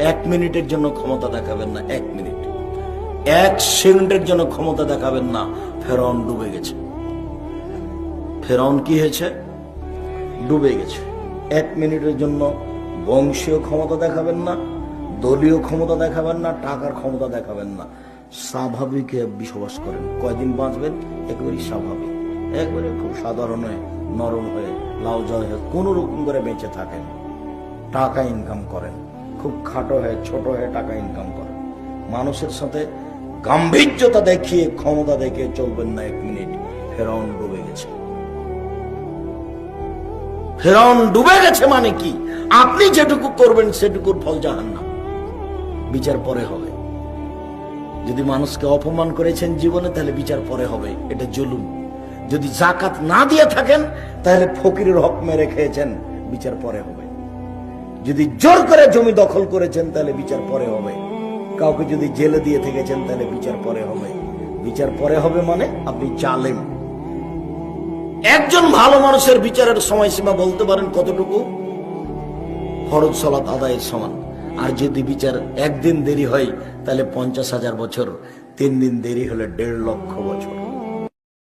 1 মিনিটের জন্য ক্ষমতা দেখাবেন না, 1 মিনিট, 1 সেকেন্ডের জন্য ক্ষমতা দেখাবেন না। ফেরাউন ডুবে গেছে। ফেরাউন কি হয়েছে? ডুবে গেছে। 1 মিনিটের জন্য বংশীয় ক্ষমতা দেখাবেন না, দলীয় ক্ষমতা দেখাবেন না, টাকার ক্ষমতা দেখাবেন না। স্বাভাবিক বসবাস করেন। কয়দিন বাঁচবেন? একেবারেই স্বাভাবিক, একবারে খুব সাধারণ হয়ে, নরম হয়ে, লাউজা হয়ে কোন রকম করে বেঁচে থাকেন। টাকা ইনকাম করেন, খুব খাটো হয়ে, ছোট হয়ে টাকা ইনকাম করেন। মানুষের সাথে গাম্ভীর্যতা দেখিয়ে, ক্ষমতা দেখিয়ে চলবেন না 1 মিনিট। ফেরাউন ডুবে গেছে। ফেরাউন ডুবে গেছে মানে কি? আপনি যেটুকু করবেন সেটুকুর ফল জাহান্নাম। বিচার পরে হবে। যদি মানুষকে অপমান করেছেন জীবনে, তাহলে বিচার পরে হবে, এটা জুলুম। যদি যাকাত না দিয়ে থাকেন, তাহলে ফকিরের হক মেরে খেয়েছেন, বিচার পরে হবে। যদি জোর করে জমি দখল করেছেন, তাহলে বিচার পরে হবে। কাউকে যদি জেলে দিয়ে থেকেছেন, তাহলে বিচার পরে হবে। বিচার পরে হবে মানে আপনি জালেম। একজন ভালো মানুষের বিচারের সময়সীমা বলতে পারেন কতটুকু? ফরজ সালাত আদায়ের সমান। আর যদি বিচার 1 দিন দেরি হয়, তাহলে 50,000 বছর, 3 দিন দেরি হলে 1.5 লক্ষ বছর।